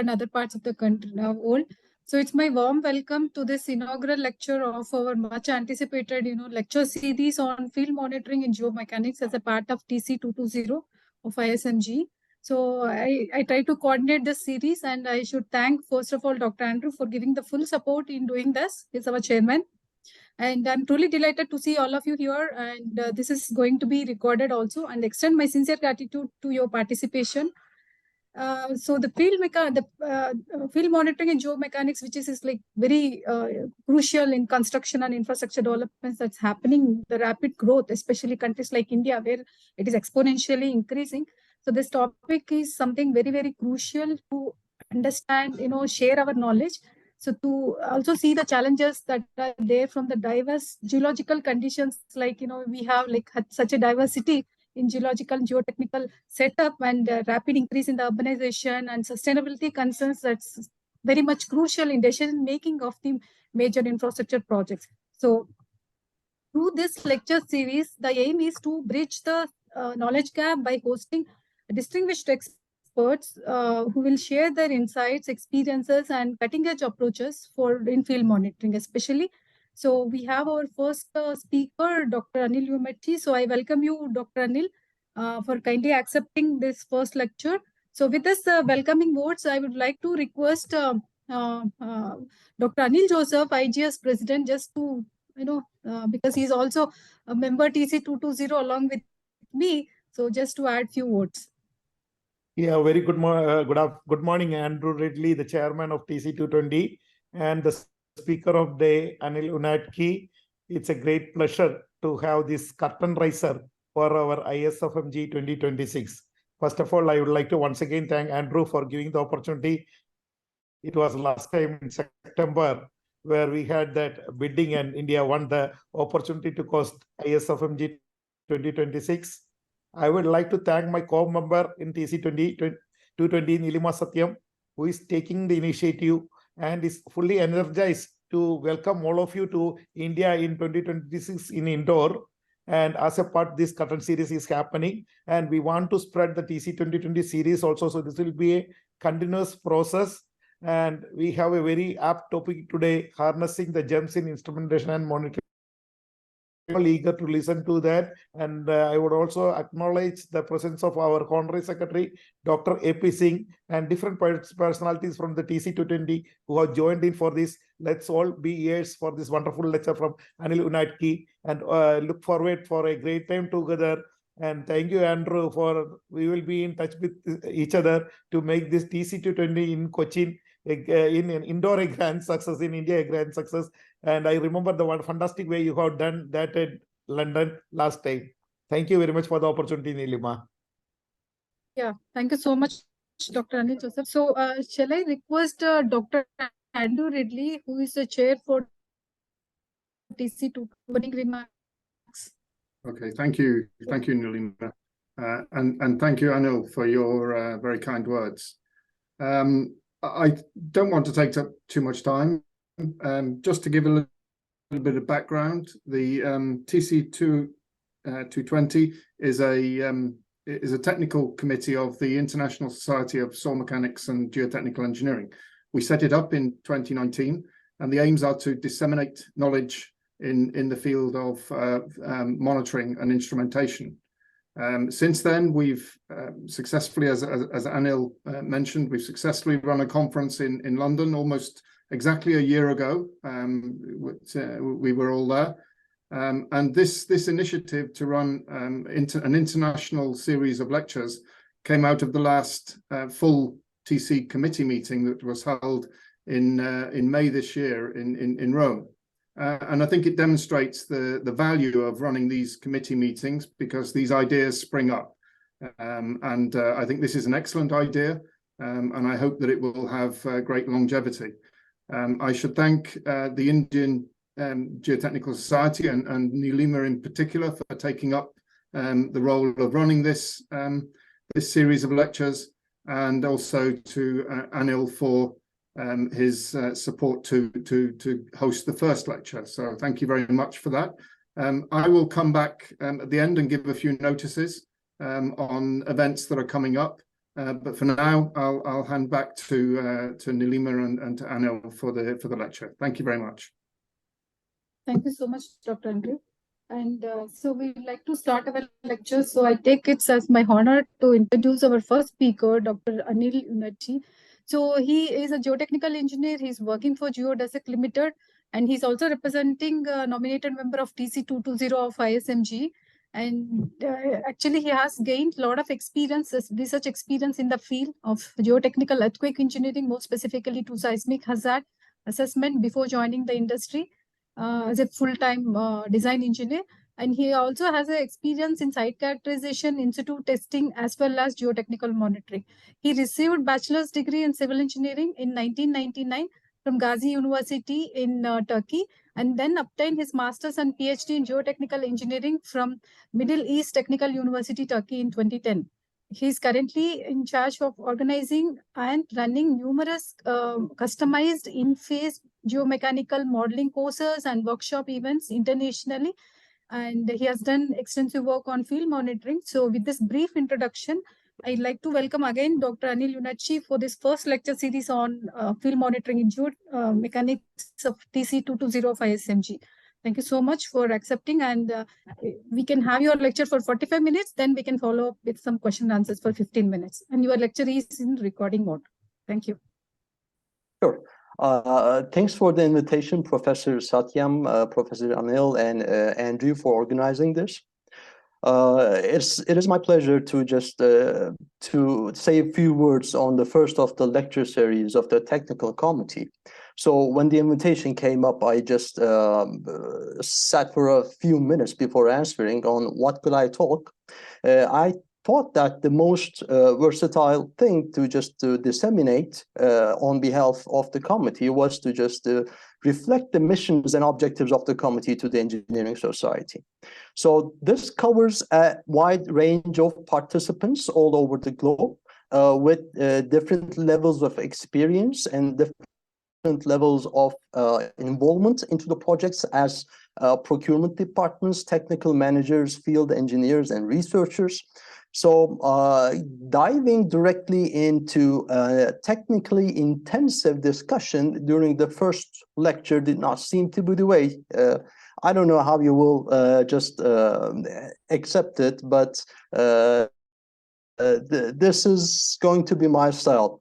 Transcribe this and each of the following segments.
and other parts of the country world. So it's my warm welcome to this inaugural lecture of our much anticipated, lecture series on field monitoring in geomechanics as a part of TC220 of ISMG. So I try to coordinate this series, and I should thank, first of all, Dr. Andrew for giving the full support in doing this. He's our chairman. And I'm truly delighted to see all of you here. And this is going to be recorded also, and extend my sincere gratitude to your participation. So the field monitoring in geomechanics, which is like very crucial in construction and infrastructure developments that's happening, the rapid growth, especially countries like India, where it is exponentially increasing. So this topic is something very, very crucial to understand, share our knowledge. So to also see the challenges that are there from the diverse geological conditions, like, we have like such a diversity in geological and geotechnical setup, and rapid increase in the urbanization and sustainability concerns, that's very much crucial in decision making of the major infrastructure projects. So through this lecture series, the aim is to bridge the knowledge gap by hosting distinguished experts who will share their insights, experiences, and cutting-edge approaches for in-field monitoring, especially. So we have our first speaker, Dr. Anil Yunatci. So I welcome you, Dr. Anil, for kindly accepting this first lecture. So with this welcoming words, I would like to request Dr. Anil Joseph, IGS President, just to, because he's also a member TC220 along with me. So just to add few words. Yeah, very good morning, Andrew Ridley, the chairman of TC220, and the speaker of the day, Anil Yunatci. It's a great pleasure to have this curtain raiser for our ISFMG 2026. First of all, I would like to once again thank Andrew for giving the opportunity. It was last time in September where we had that bidding and India won the opportunity to host ISFMG 2026. I would like to thank my co-member in TC220, Neelima Satyam, who is taking the initiative and is fully energized to welcome all of you to India in 2026 in Indore. And as a part, this current series is happening, and we want to spread the TC2020 series also. So this will be a continuous process. And we have a very apt topic today, harnessing the gems in instrumentation and monitoring. All eager to listen to that. And I would also acknowledge the presence of our Honorary Secretary, Dr. A.P. Singh, and different personalities from the TC220 who have joined in for this. Let's all be ears for this wonderful lecture from Anil Yunatci, and look forward for a great time together. And thank you, Andrew, we will be in touch with each other to make this TC220 in Cochin, in Indore, a grand success, in India, a grand success. And I remember the one fantastic way you have done that in London last time. Thank you very much for the opportunity, Neelima. Yeah, thank you so much, Dr. Anil Joseph. So shall I request Dr. Andrew Ridley, who is the chair for TC2, opening remarks? Okay, thank you, Neelima. And thank you, Anil, for your very kind words. I don't want to take up too much time. Just to give a little bit of background, the TC220 is a technical committee of the International Society of Soil Mechanics and Geotechnical Engineering. We set it up in 2019, and the aims are to disseminate knowledge in the field of monitoring and instrumentation. Since then, we've successfully, as Anil mentioned, we've successfully run a conference in London almost exactly a year ago. We were all there. And this initiative to run an international series of lectures came out of the last full TC committee meeting that was held in May this year in Rome. And I think it demonstrates the value of running these committee meetings, because these ideas spring up. And I think this is an excellent idea, and I hope that it will have great longevity. I should thank the Indian Geotechnical Society and Neelima in particular for taking up the role of running this series of lectures, and also to Anil for his support to host the first lecture. So thank you very much for that. I will come back at the end and give a few notices on events that are coming up. But for now, I'll hand back to Neelima and to Anil for the lecture. Thank you very much. Thank you so much, Dr. Andrew. And so we'd like to start our lecture. So I take it as my honor to introduce our first speaker, Dr. Anil Yunatci. So he is a geotechnical engineer. He's working for Geodestek Limited, and he's also representing a nominated member of TC220 of ISMG. And actually, he has gained a lot of experience, research experience in the field of geotechnical earthquake engineering, more specifically to seismic hazard assessment before joining the industry. As a full-time design engineer, and he also has an experience in site characterization, in situ testing, as well as geotechnical monitoring. He received bachelor's degree in civil engineering in 1999 from Gazi University in Turkey, and then obtained his master's and PhD in geotechnical engineering from Middle East Technical University, Turkey in 2010. He is currently in charge of organizing and running numerous customized in-phase geomechanical modeling courses and workshop events internationally. And he has done extensive work on field monitoring. So with this brief introduction, I'd like to welcome again Dr. Anil Yunatci for this first lecture series on field monitoring in geomechanics of TC220 of ISMG. Thank you so much for accepting, and we can have your lecture for 45 minutes, then we can follow up with some question and answers for 15 minutes. And your lecture is in recording mode. Thank you. Sure. Thanks for the invitation, Professor Satyam, Professor Anil, and Andrew for organizing this. It is my pleasure to just to say a few words on the first of the lecture series of the technical committee. So when the invitation came up, I just sat for a few minutes before answering on what could I talk. I thought that the most versatile thing to just to disseminate on behalf of the committee was to just reflect the missions and objectives of the committee to the engineering society. So this covers a wide range of participants all over the globe with different levels of experience and different levels of involvement into the projects as procurement departments, technical managers, field engineers, and researchers. So diving directly into technically intensive discussion during the first lecture did not seem to be the way. I don't know how you will just accept it, but this is going to be my style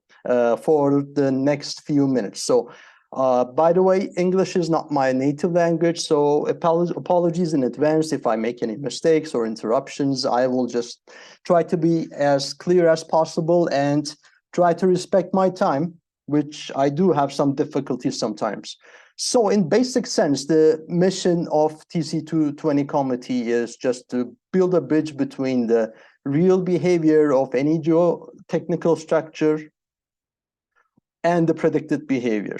for the next few minutes. So by the way, English is not my native language, so apologies in advance if I make any mistakes or interruptions. I will just try to be as clear as possible and try to respect my time, which I do have some difficulties sometimes. So in basic sense, the mission of TC220 committee is just to build a bridge between the real behavior of any geotechnical structure and the predicted behavior.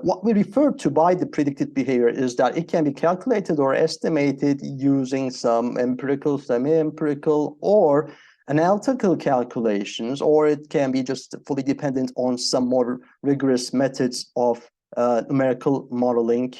What we refer to by the predicted behavior is that it can be calculated or estimated using some empirical, semi-empirical, or analytical calculations, or it can be just fully dependent on some more rigorous methods of numerical modeling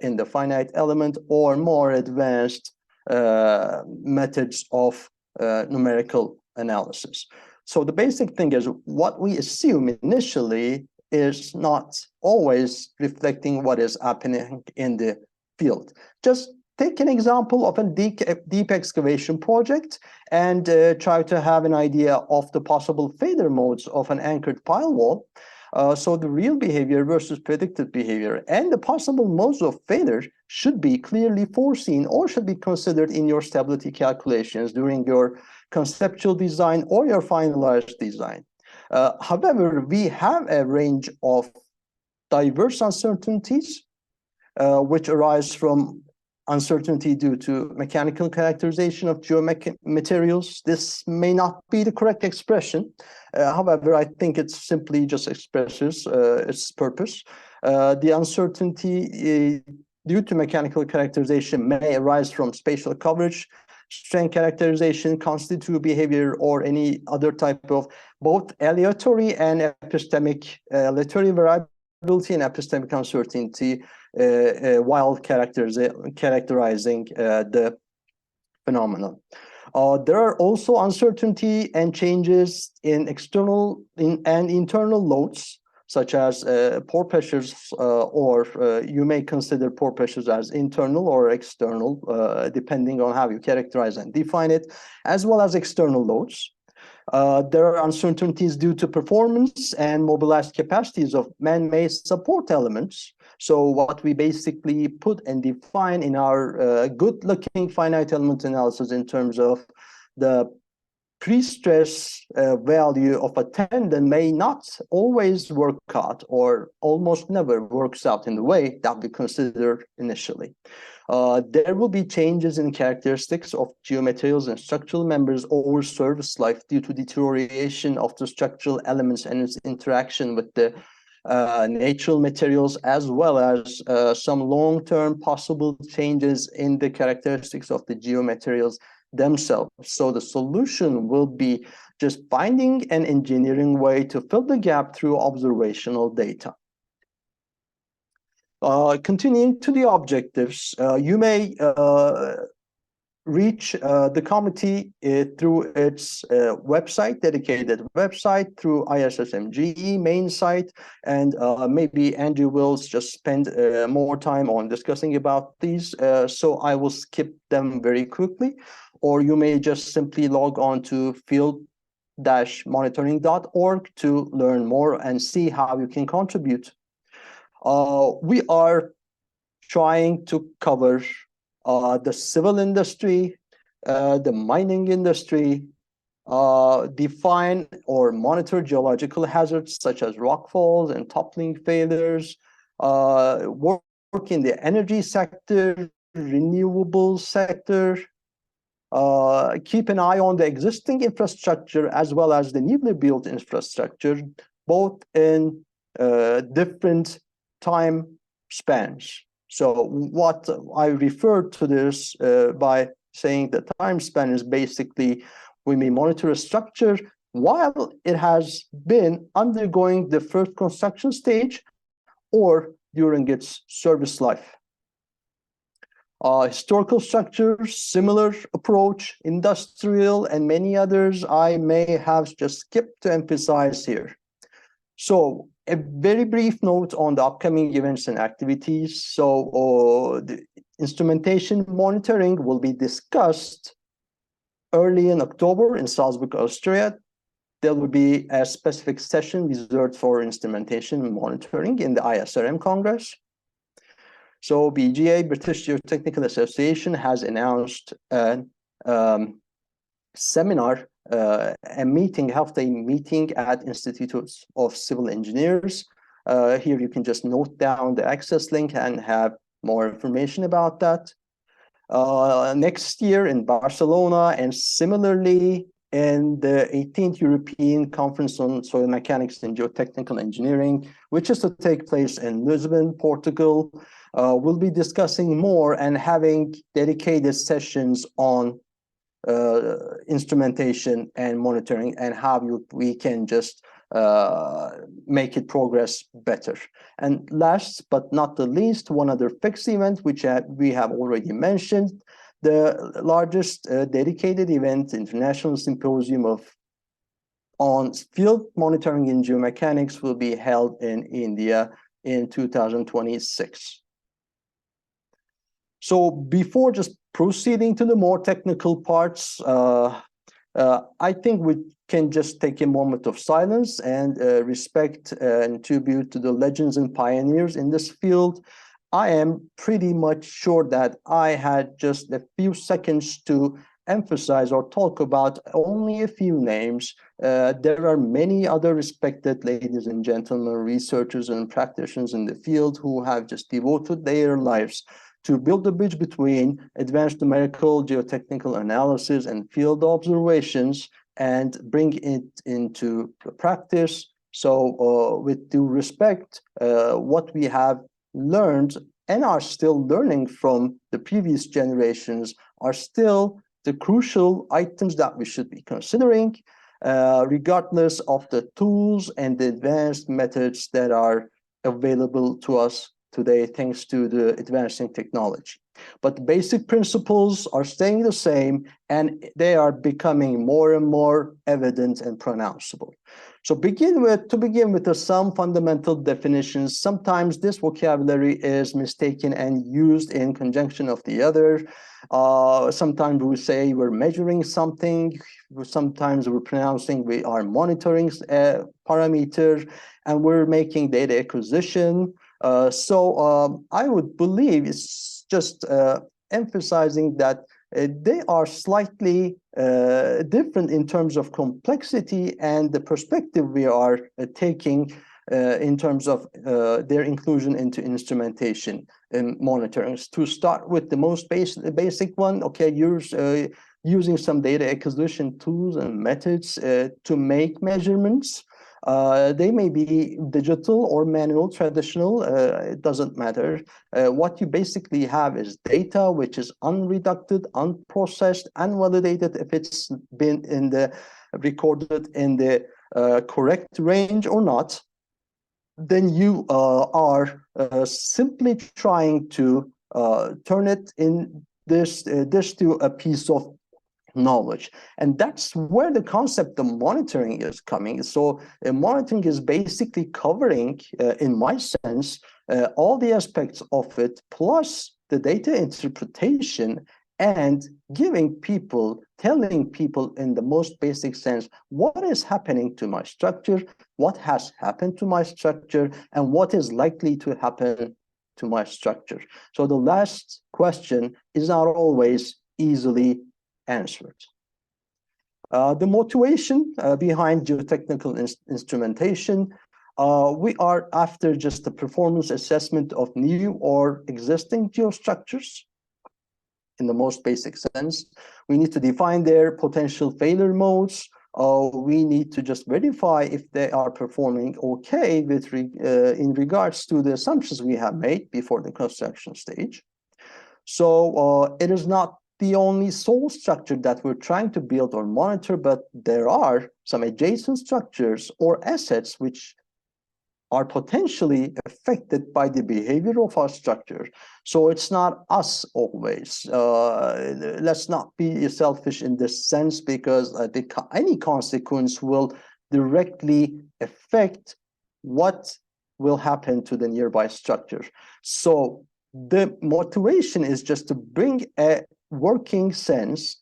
in the finite element, or more advanced methods of numerical analysis. So the basic thing is what we assume initially is not always reflecting what is happening in the field. Just take an example of a deep excavation project and try to have an idea of the possible failure modes of an anchored pile wall. So the real behavior versus predicted behavior and the possible modes of failure should be clearly foreseen or should be considered in your stability calculations during your conceptual design or your finalized design. However, we have a range of diverse uncertainties which arise from uncertainty due to mechanical characterization of geomaterials. This may not be the correct expression. However, I think it simply just expresses its purpose. The uncertainty due to mechanical characterization may arise from spatial coverage, strength characterization, constitutive behavior, or any other type of both aleatory and epistemic, aleatory variability and epistemic uncertainty while characterizing the phenomenon. There are also uncertainty and changes in external and internal loads, such as pore pressures, or you may consider pore pressures as internal or external, depending on how you characterize and define it, as well as external loads. There are uncertainties due to performance and mobilized capacities of man-made support elements. So what we basically put and define in our good-looking finite element analysis in terms of the pre-stress value of a tendon may not always work out, or almost never works out in the way that we considered initially. There will be changes in characteristics of geomaterials and structural members over service life due to deterioration of the structural elements and its interaction with the natural materials, as well as some long-term possible changes in the characteristics of the geomaterials themselves. So the solution will be just finding an engineering way to fill the gap through observational data. Continuing to the objectives, you may reach the committee through its website, dedicated website, through ISSMGE main site, and maybe Andrew will just spend more time on discussing about these, so I will skip them very quickly. Or you may just simply log on to field-monitoring.org to learn more and see how you can contribute. We are trying to cover the civil industry, the mining industry, define or monitor geological hazards such as rockfalls and toppling failures, work in the energy sector, renewable sector, keep an eye on the existing infrastructure as well as the newly built infrastructure, both in different time spans. So what I refer to this by saying the time span is basically we may monitor a structure while it has been undergoing the first construction stage or during its service life. Historical structures, similar approach, industrial, and many others I may have just skipped to emphasize here. So a very brief note on the upcoming events and activities. So the instrumentation monitoring will be discussed early in October in Salzburg, Austria. There will be a specific session reserved for instrumentation monitoring in the ISRM Congress. So BGA, British Geotechnical Association, has announced a seminar, a meeting, half-day meeting at Institute of Civil Engineers. Here you can just note down the access link and have more information about that. Next year in Barcelona, and similarly in the 18th European Conference on Soil Mechanics and Geotechnical Engineering, which is to take place in Lisbon, Portugal. We'll be discussing more and having dedicated sessions on instrumentation and monitoring and how we can just make it progress better. And last but not the least, one other fixed event, which we have already mentioned, the largest dedicated event, International Symposium on Field Monitoring in Geomechanics, will be held in India in 2026. So before just proceeding to the more technical parts, I think we can just take a moment of silence and respect and tribute to the legends and pioneers in this field. I am pretty much sure that I had just a few seconds to emphasize or talk about only a few names. There are many other respected ladies and gentlemen, researchers and practitioners in the field who have just devoted their lives to build a bridge between advanced numerical geotechnical analysis and field observations and bring it into practice. So with due respect, what we have learned and are still learning from the previous generations are still the crucial items that we should be considering, regardless of the tools and the advanced methods that are available to us today thanks to the advancing technology. But the basic principles are staying the same, and they are becoming more and more evident and pronounceable. So to begin with some fundamental definitions. Sometimes this vocabulary is mistaken and used in conjunction of the other. Sometimes we say we're measuring something. Sometimes we're pronouncing we are monitoring a parameter, and we're making data acquisition. I would believe it's just emphasizing that they are slightly different in terms of complexity and the perspective we are taking in terms of their inclusion into instrumentation and monitoring. To start with the most basic one, okay, you're using some data acquisition tools and methods to make measurements. They may be digital or manual, traditional, it doesn't matter. What you basically have is data which is unreducted, unprocessed, unvalidated if it's been recorded in the correct range or not. Then you are simply trying to turn it in this to a piece of knowledge. And that's where the concept of monitoring is coming. So monitoring is basically covering, in my sense, all the aspects of it, plus the data interpretation, and telling people in the most basic sense what is happening to my structure, what has happened to my structure, and what is likely to happen to my structure. So the last question is not always easily answered. The motivation behind geotechnical instrumentation, we are after just the performance assessment of new or existing geostructures. In the most basic sense, we need to define their potential failure modes. We need to just verify if they are performing okay in regards to the assumptions we have made before the construction stage. So it is not the only sole structure that we're trying to build or monitor, but there are some adjacent structures or assets which are potentially affected by the behavior of our structure. So it's not us always. Let's not be selfish in this sense, because any consequence will directly affect what will happen to the nearby structure. So the motivation is just to bring a working sense,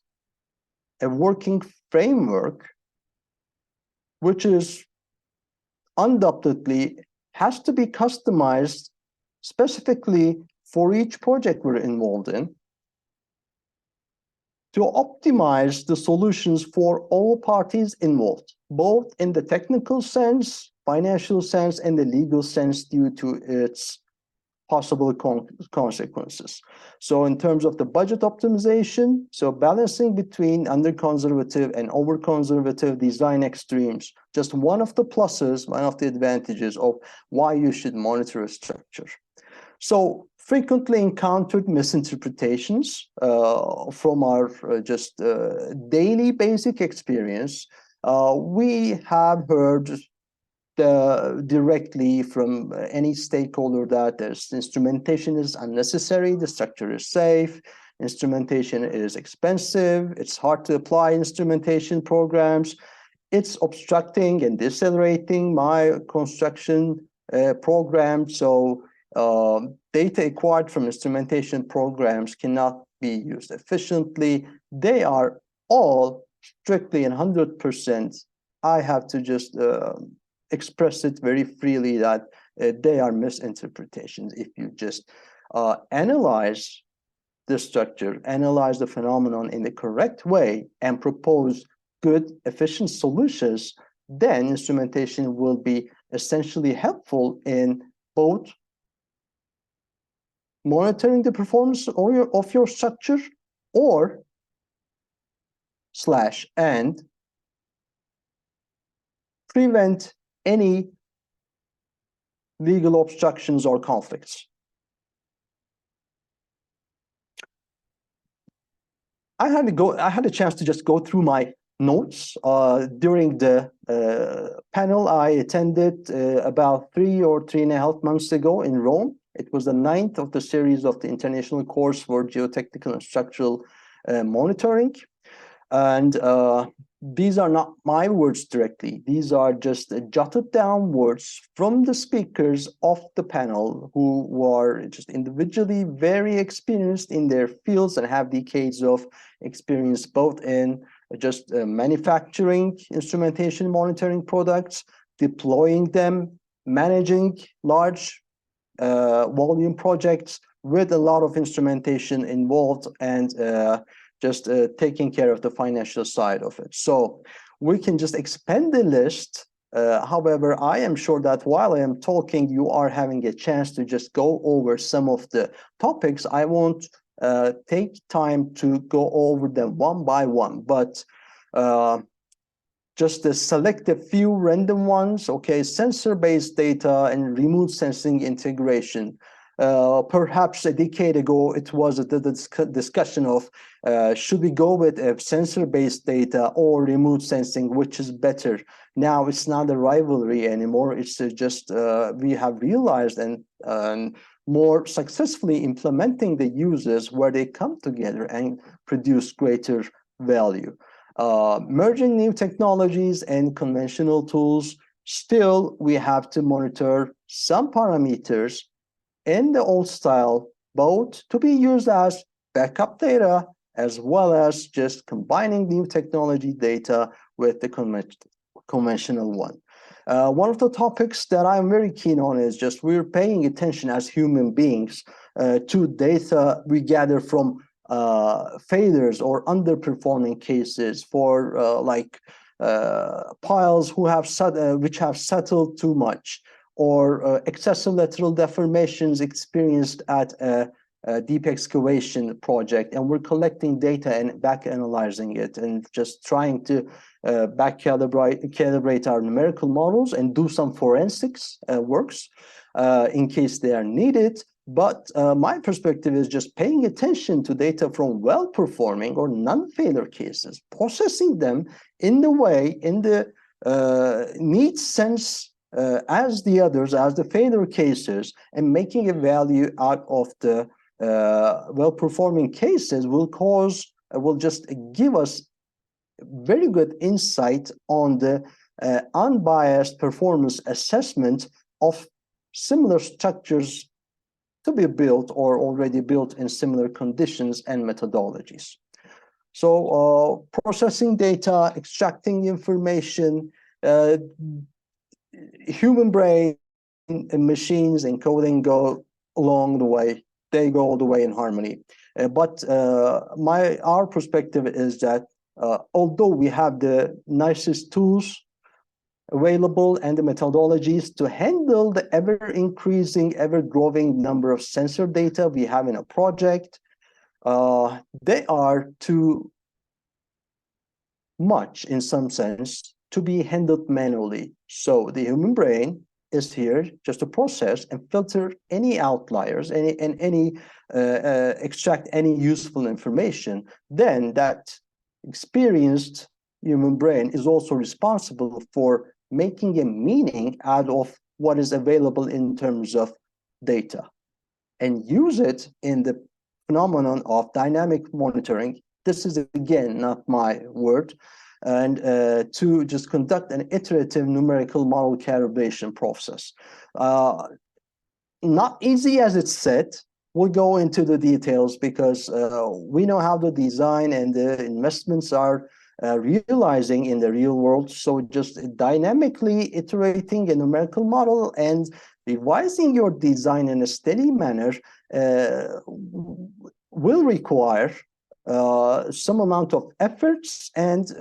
a working framework, which is undoubtedly has to be customized specifically for each project we're involved in, to optimize the solutions for all parties involved, both in the technical sense, financial sense, and the legal sense due to its possible consequences. So in terms of the budget optimization, so balancing between under-conservative and over-conservative design extremes, just one of the pluses, one of the advantages of why you should monitor a structure. So frequently encountered misinterpretations from our daily basic experience. We have heard directly from any stakeholder that this instrumentation is unnecessary, the structure is safe, instrumentation is expensive, it's hard to apply instrumentation programs, it's obstructing and decelerating my construction program. So data acquired from instrumentation programs cannot be used efficiently. They are all strictly and 100%. I have to just express it very freely that they are misinterpretations. If you just analyze the structure, analyze the phenomenon in the correct way, and propose good, efficient solutions, then instrumentation will be essentially helpful in both monitoring the performance of your structure and prevent any legal obstructions or conflicts. I had a chance to just go through my notes during the panel I attended about 3 or 3.5 months ago in Rome. It was the 9th of the series of the international course for geotechnical and structural monitoring. And these are not my words directly. These are just jotted down words from the speakers of the panel who are just individually very experienced in their fields and have decades of experience both in just manufacturing instrumentation monitoring products, deploying them, managing large volume projects with a lot of instrumentation involved, and just taking care of the financial side of it. So we can just expand the list. However, I am sure that while I am talking, you are having a chance to just go over some of the topics. I won't take time to go over them one by one, but just select a few random ones. Okay, sensor-based data and remote sensing integration. Perhaps a decade ago, it was the discussion of should we go with sensor-based data or remote sensing, which is better? Now it's not a rivalry anymore. It's just we have realized and more successfully implementing the uses where they come together and produce greater value. Merging new technologies and conventional tools, still we have to monitor some parameters in the old style, both to be used as backup data as well as just combining new technology data with the conventional one. One of the topics that I'm very keen on is just we're paying attention as human beings to data we gather from failures or underperforming cases for piles which have settled too much, or excessive lateral deformations experienced at a deep excavation project, and we're collecting data and back analyzing it and just trying to back calibrate our numerical models and do some forensics works in case they are needed. But my perspective is just paying attention to data from well-performing or non-failure cases, processing them in the way, in the neat sense as the others, as the failure cases, and making a value out of the well-performing cases will just give us very good insight on the unbiased performance assessment of similar structures to be built or already built in similar conditions and methodologies. So processing data, extracting information, human brain and machines and coding go along the way. They go all the way in harmony. But our perspective is that although we have the nicest tools available and the methodologies to handle the ever-increasing, ever-growing number of sensor data we have in a project, they are too much in some sense to be handled manually. So the human brain is here just to process and filter any outliers, extract any useful information. Then that experienced human brain is also responsible for making a meaning out of what is available in terms of data and use it in the phenomenon of dynamic monitoring. This is, again, not my word. And to just conduct an iterative numerical model calibration process. Not easy as it's said. We'll go into the details because we know how the design and the investments are realizing in the real world. So just dynamically iterating a numerical model and revising your design in a steady manner will require some amount of efforts and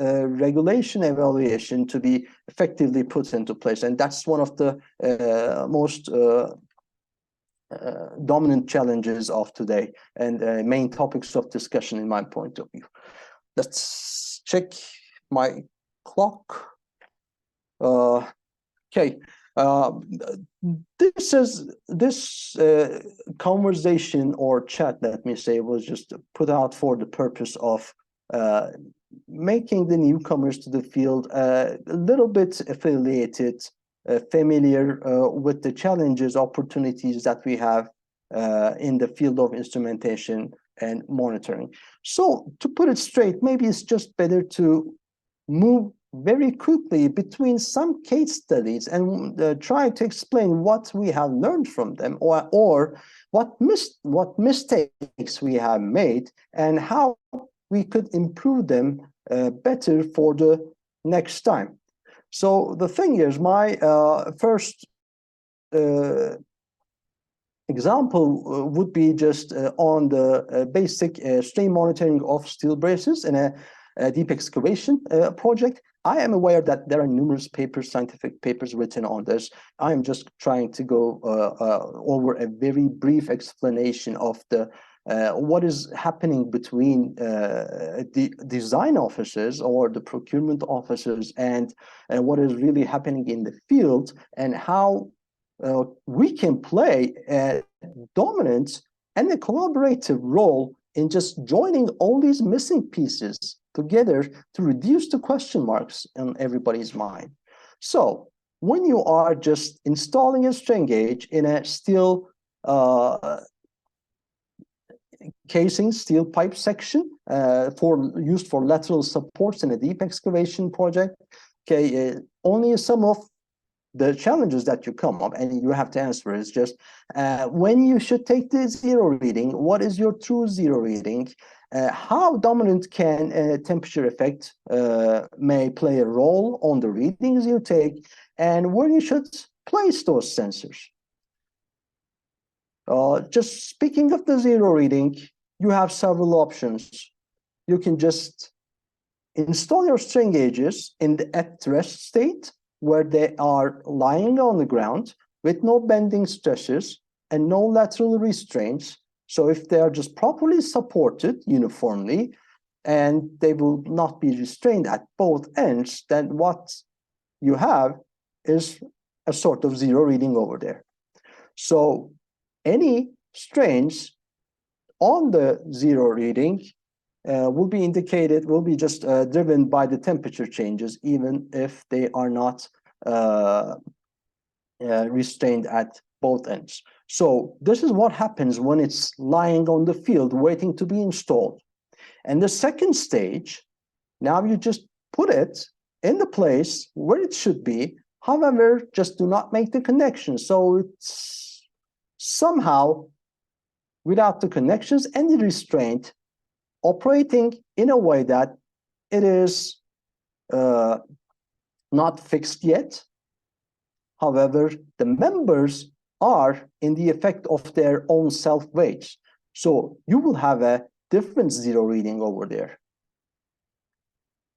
regulation evaluation to be effectively put into place. And that's one of the most dominant challenges of today and main topics of discussion in my point of view. Let's check my clock. Okay. This conversation or chat, let me say, was just put out for the purpose of making the newcomers to the field a little bit affiliated, familiar with the challenges, opportunities that we have in the field of instrumentation and monitoring. So to put it straight, maybe it's just better to move very quickly between some case studies and try to explain what we have learned from them, or what mistakes we have made and how we could improve them better for the next time. So the thing is, my first example would be just on the basic strain monitoring of steel braces in a deep excavation project. I am aware that there are numerous papers, scientific papers written on this. I am just trying to go over a very brief explanation of the what is happening between the design officers or the procurement officers and what is really happening in the field, and how we can play a dominant and a collaborative role in just joining all these missing pieces together to reduce the question marks in everybody's mind. So when you are just installing a strain gauge in a steel casing, steel pipe section used for lateral supports in a deep excavation project, okay, only some of the challenges that you come up and you have to answer is just when you should take the zero reading, what is your true zero reading, how dominant can temperature effect may play a role on the readings you take, and where you should place those sensors. Just speaking of the zero reading, you have several options. You can just install your strain gauges in the at rest state, where they are lying on the ground with no bending stresses and no lateral restraints. So if they are just properly supported uniformly and they will not be restrained at both ends, then what you have is a sort of zero reading over there. So any strains on the zero reading will be indicated, will be just driven by the temperature changes, even if they are not restrained at both ends. So this is what happens when it's lying on the field waiting to be installed. And the second stage, now you just put it in the place where it should be, however, just do not make the connection. So it's somehow without the connections and the restraint, operating in a way that it is not fixed yet. However, the members are in the effect of their own self-weights. So you will have a different zero reading over there.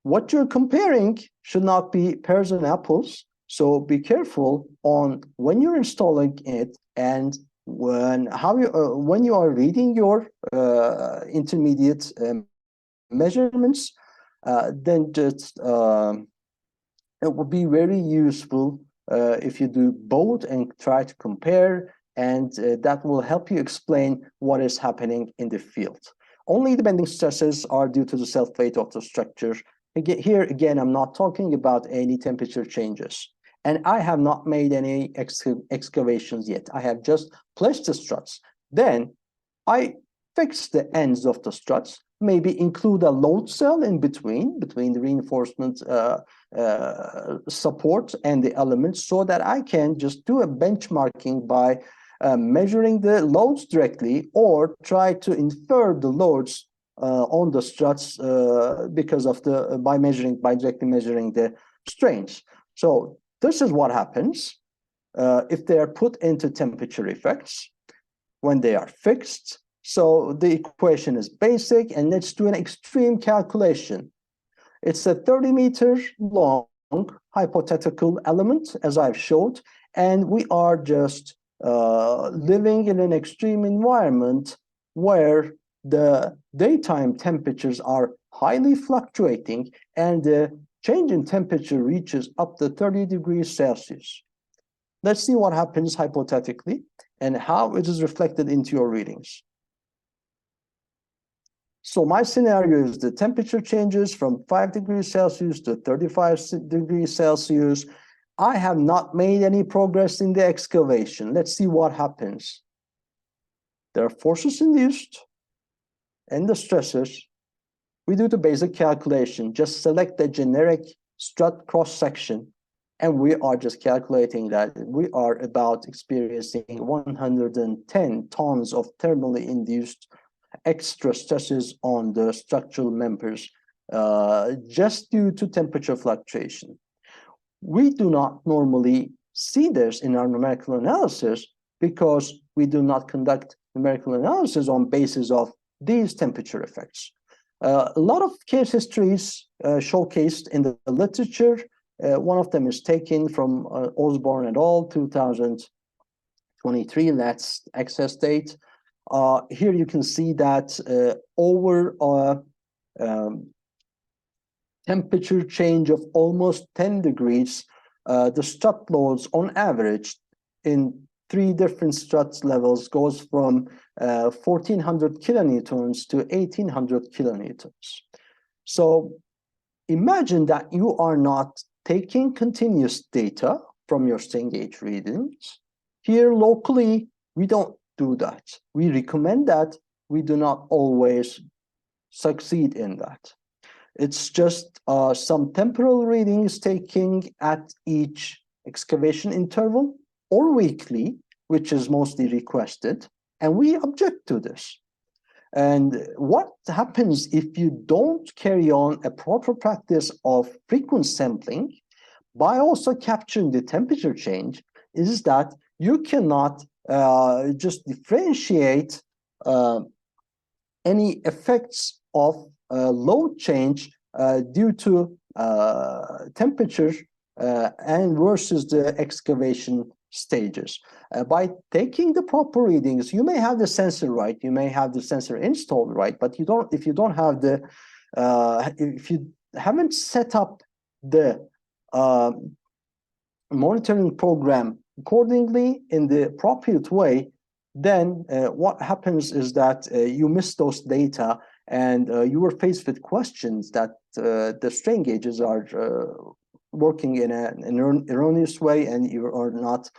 What you're comparing should not be pears and apples. So be careful on when you're installing it and when you are reading your intermediate measurements, then just it will be very useful if you do both and try to compare, and that will help you explain what is happening in the field. Only the bending stresses are due to the self-weight of the structure. Here again, I'm not talking about any temperature changes. And I have not made any excavations yet. I have just placed the struts. Then I fix the ends of the struts, maybe include a load cell in between the reinforcement support and the elements, so that I can just do a benchmarking by measuring the loads directly, or try to infer the loads on the struts because of by directly measuring the strains. So this is what happens if they are put into temperature effects when they are fixed. So the equation is basic, and let's do an extreme calculation. It's a 30-meter long hypothetical element, as I've showed, and we are just living in an extreme environment where the daytime temperatures are highly fluctuating and the change in temperature reaches up to 30 degrees Celsius. Let's see what happens hypothetically and how it is reflected into your readings. So my scenario is the temperature changes from 5 degrees Celsius to 35 degrees Celsius. I have not made any progress in the excavation. Let's see what happens. There are forces induced and the stressors. We do the basic calculation, just select the generic strut cross-section, and we are just calculating that we are about experiencing 110 tons of thermally induced extra stresses on the structural members just due to temperature fluctuation. We do not normally see this in our numerical analysis because we do not conduct numerical analysis on basis of these temperature effects. A lot of case histories showcased in the literature. One of them is taken from Osborne et al. 2023, that's access date. Here you can see that over temperature change of almost 10 degrees, the strut loads on average in 3 different strut levels goes from 1400 kilonewtons to 1800 kilonewtons. So imagine that you are not taking continuous data from your strain gauge readings. Here locally, we don't do that. We recommend that. We do not always succeed in that. It's just some temporal readings taking at each excavation interval or weekly, which is mostly requested, and we object to this. And what happens if you don't carry on a proper practice of frequent sampling by also capturing the temperature change is that you cannot just differentiate any effects of load change due to temperature and versus the excavation stages. By taking the proper readings, you may have the sensor right, you may have the sensor installed right, but you don't. If you don't have the, if you haven't set up the monitoring program accordingly in the appropriate way, then what happens is that you miss those data, and you were faced with questions that the strain gauges are working in an erroneous way, and you are not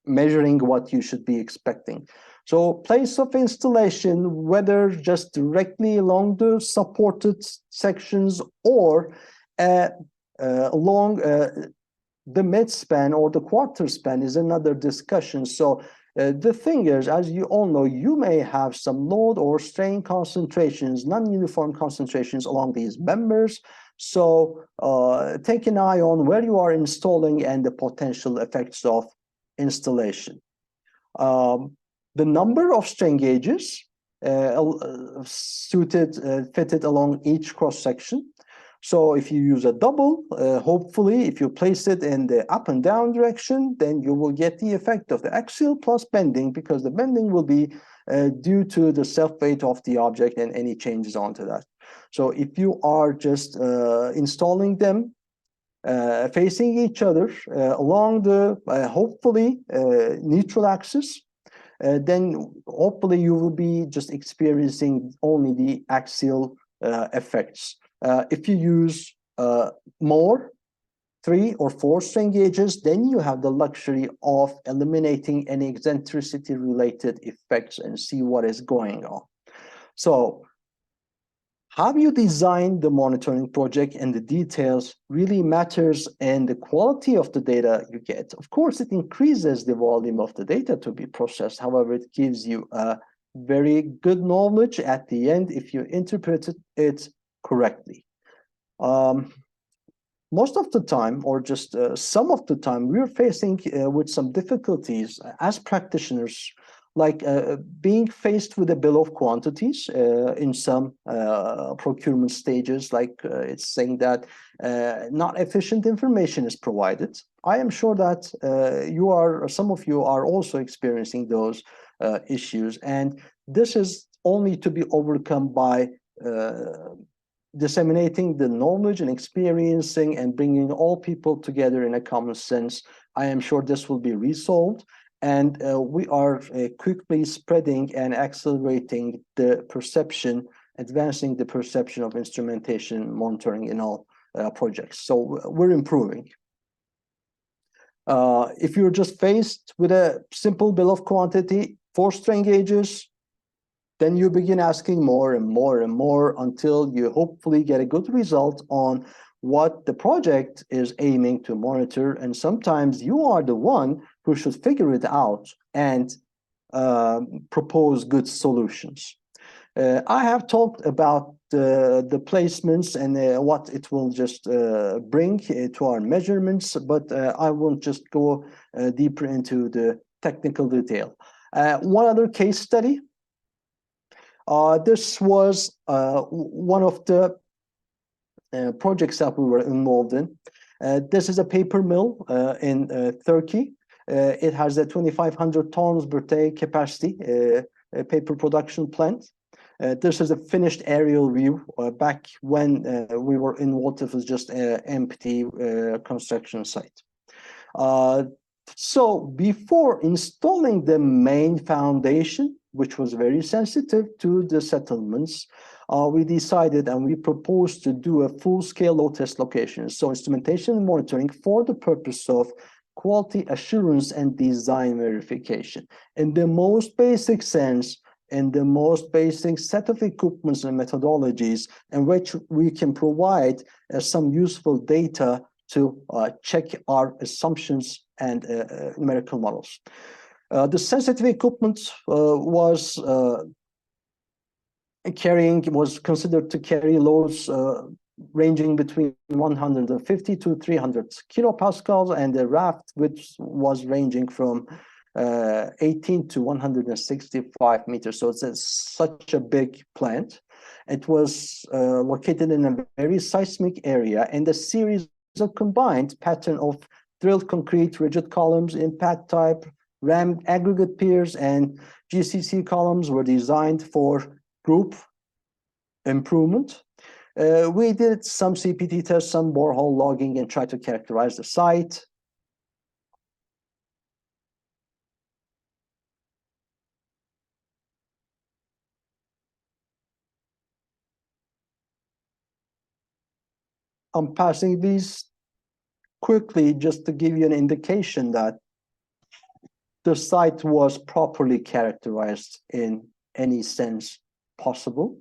measuring what you should be expecting. So place of installation, whether just directly along the supported sections or along the mid-span or the quarter span is another discussion. So the thing is, as you all know, you may have some load or strain concentrations, non-uniform concentrations along these members. So take an eye on where you are installing and the potential effects of installation. The number of strain gauges fitted along each cross section. So if you use a double, hopefully if you place it in the up and down direction, then you will get the effect of the axial plus bending, because the bending will be due to the self-weight of the object and any changes onto that. So if you are just installing them facing each other along the hopefully neutral axis, then hopefully you will be just experiencing only the axial effects. If you use more 3 or 4 strain gauges, then you have the luxury of eliminating any eccentricity related effects and see what is going on. So how you design the monitoring project and the details really matters, and the quality of the data you get. Of course, it increases the volume of the data to be processed. However, it gives you a very good knowledge at the end if you interpret it correctly. Most of the time, or just some of the time, we're facing with some difficulties as practitioners, like being faced with a bill of quantities in some procurement stages, like it's saying that not efficient information is provided. I am sure that some of you are also experiencing those issues, and this is only to be overcome by disseminating the knowledge and experiencing and bringing all people together in a common sense. I am sure this will be resolved, and we are quickly spreading and accelerating the perception, advancing the perception of instrumentation monitoring in all projects. So we're improving. If you're just faced with a simple bill of quantity, 4 strain gauges. Then you begin asking more and more and more until you hopefully get a good result on what the project is aiming to monitor. And sometimes you are the one who should figure it out and propose good solutions. I have talked about the placements and what it will just bring to our measurements, but I won't just go deeper into the technical detail. One other case study. This was one of the projects that we were involved in. This is a paper mill in Turkey. It has a 2,500 tons per day capacity paper production plant. This is a finished aerial view. Back when we were involved, it was just an empty construction site. So before installing the main foundation, which was very sensitive to the settlements, we decided and we proposed to do a full-scale load test location. So instrumentation and monitoring for the purpose of quality assurance and design verification. In the most basic sense, in the most basic set of equipments and methodologies in which we can provide some useful data to check our assumptions and numerical models. The sensitive equipment was considered to carry loads ranging between 150 to 300 kilopascals, and the raft, which was ranging from 18 to 165 meters. So it's such a big plant. It was located in a very seismic area, and a series of combined pattern of drilled concrete, rigid columns, impact type, rammed aggregate piers, and GCC columns were designed for group improvement. We did some CPT tests, some borehole logging, and tried to characterize the site. I'm passing these quickly just to give you an indication that the site was properly characterized in any sense possible.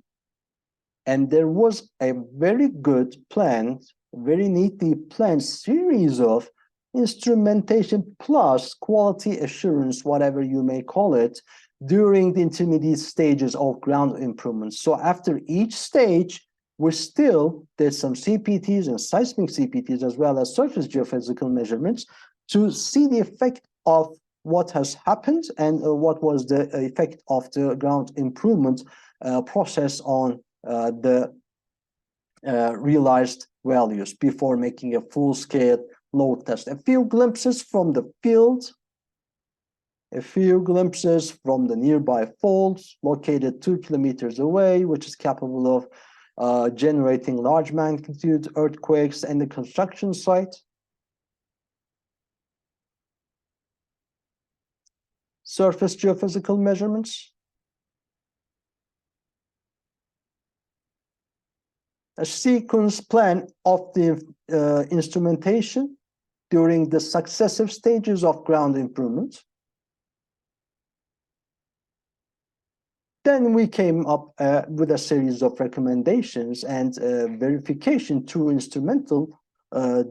And there was a very good planned, very neatly planned series of instrumentation plus quality assurance, whatever you may call it, during the intermediate stages of ground improvements. So after each stage, we still did some CPTs and seismic CPTs as well as surface geophysical measurements to see the effect of what has happened and what was the effect of the ground improvement process on the realized values before making a full-scale load test. A few glimpses from the field, a few glimpses from the nearby faults located 2 kilometers away, which is capable of generating large magnitude earthquakes, and the construction site. Surface geophysical measurements. A sequence plan of the instrumentation during the successive stages of ground improvement. Then we came up with a series of recommendations and verification through instrumental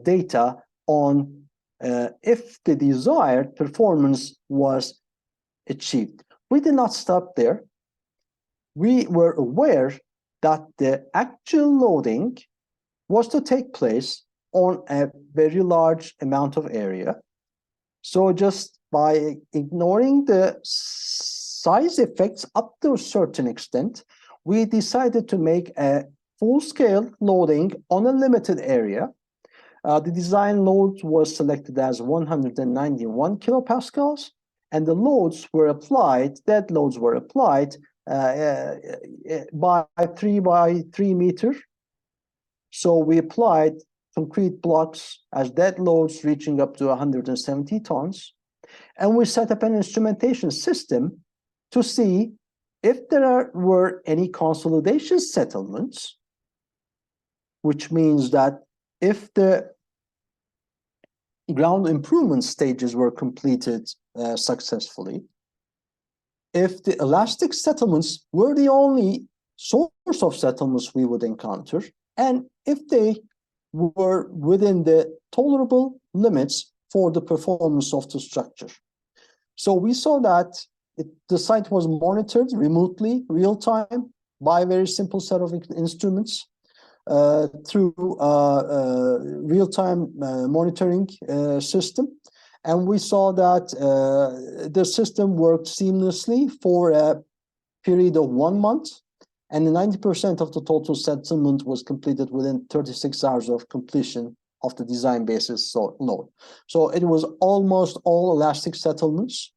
data on if the desired performance was achieved. We did not stop there. We were aware that the actual loading was to take place on a very large amount of area. So just by ignoring the size effects up to a certain extent, we decided to make a full-scale loading on a limited area. The design load was selected as 191 kilopascals, and the loads were applied, dead loads were applied by 3 by 3 meter. So we applied concrete blocks as dead loads reaching up to 170 tons. And we set up an instrumentation system to see if there were any consolidation settlements, which means that if the ground improvement stages were completed successfully, if the elastic settlements were the only source of settlements we would encounter, and if they were within the tolerable limits for the performance of the structure. So we saw that the site was monitored remotely, real time, by a very simple set of instruments through real-time monitoring system. And we saw that the system worked seamlessly for a period of 1 month, and 90% of the total settlement was completed within 36 hours of completion of the design basis load. So it was almost all elastic settlements.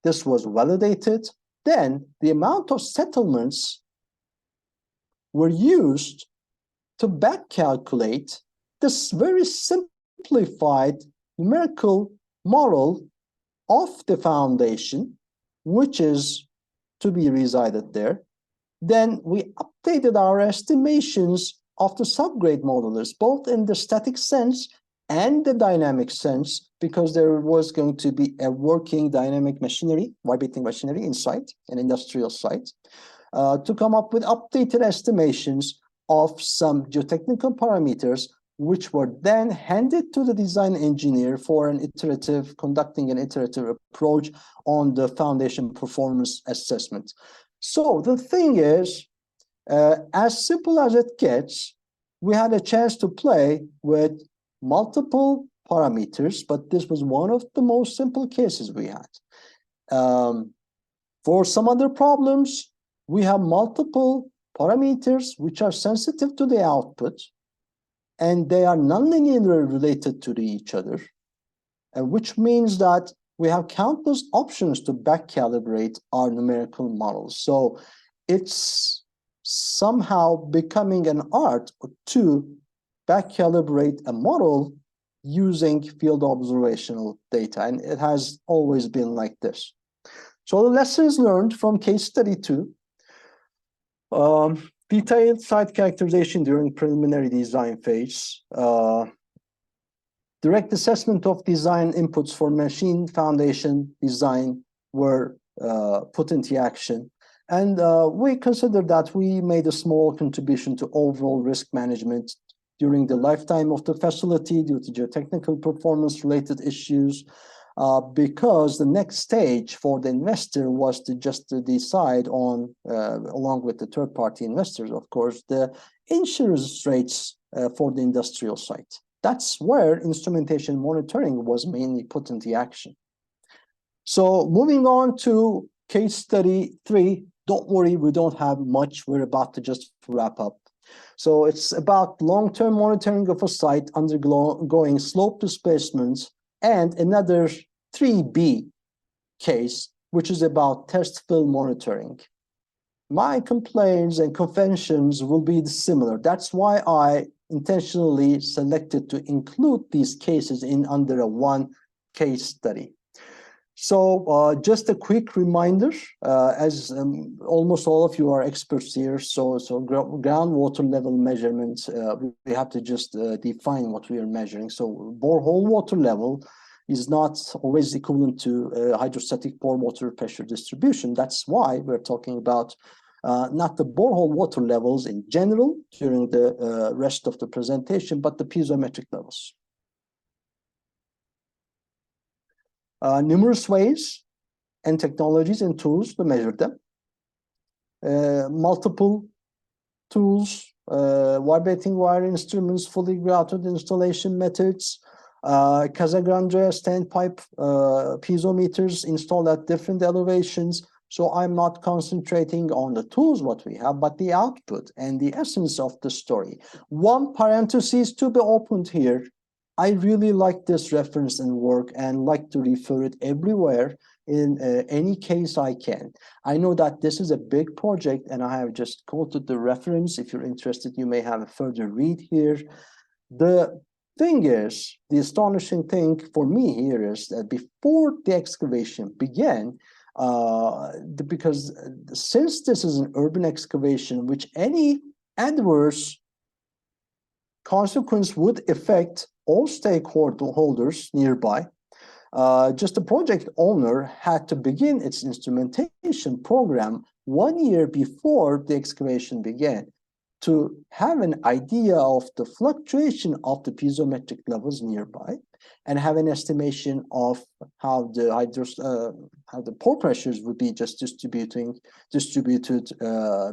This was validated. Then the amount of settlements were used to back calculate this very simplified numerical model of the foundation, which is to be resided there. Then we updated our estimations of the subgrade modelers, both in the static sense and the dynamic sense, because there was going to be a working dynamic machinery, vibrating machinery inside an industrial site, to come up with updated estimations of some geotechnical parameters, which were then handed to the design engineer for conducting an iterative approach on the foundation performance assessment. So the thing is, as simple as it gets, we had a chance to play with multiple parameters, but this was one of the most simple cases we had. For some other problems, we have multiple parameters which are sensitive to the output, and they are nonlinearly related to each other, which means that we have countless options to back calibrate our numerical models. So it's somehow becoming an art to back calibrate a model using field observational data, and it has always been like this. So the lessons learned from case study 2, detailed site characterization during preliminary design phase, direct assessment of design inputs for machine foundation design were put into action. And we considered that we made a small contribution to overall risk management during the lifetime of the facility due to geotechnical performance-related issues, because the next stage for the investor was to just decide on, along with the third-party investors, of course, the insurance rates for the industrial site. That's where instrumentation monitoring was mainly put into action. So moving on to case study 3, don't worry, we don't have much. We're about to just wrap up. So it's about long-term monitoring of a site undergoing slope displacements, and another 3B case, which is about test fill monitoring. My complaints and conventions will be similar. That's why I intentionally selected to include these cases in under a one case study. So just a quick reminder, as almost all of you are experts here, so groundwater level measurements, we have to just define what we are measuring. So borehole water level is not always equivalent to hydrostatic pore water pressure distribution. That's why we're talking about not the borehole water levels in general during the rest of the presentation, but the piezometric levels. Numerous ways and technologies and tools to measure them. Multiple tools, vibrating wire instruments, fully grouted installation methods, Casagrande standpipe piezometers installed at different elevations. So I'm not concentrating on the tools, what we have, but the output and the essence of the story. One parenthesis to be opened here. I really like this reference and work and like to refer it everywhere in any case I can. I know that this is a big project and I have just quoted the reference. If you're interested, you may have a further read here. The thing is, the astonishing thing for me here is that before the excavation began, because since this is an urban excavation, which any adverse consequence would affect all stakeholders nearby, just the project owner had to begin its instrumentation program 1 year before the excavation began to have an idea of the fluctuation of the piezometric levels nearby and have an estimation of how the pore pressures would be just distributed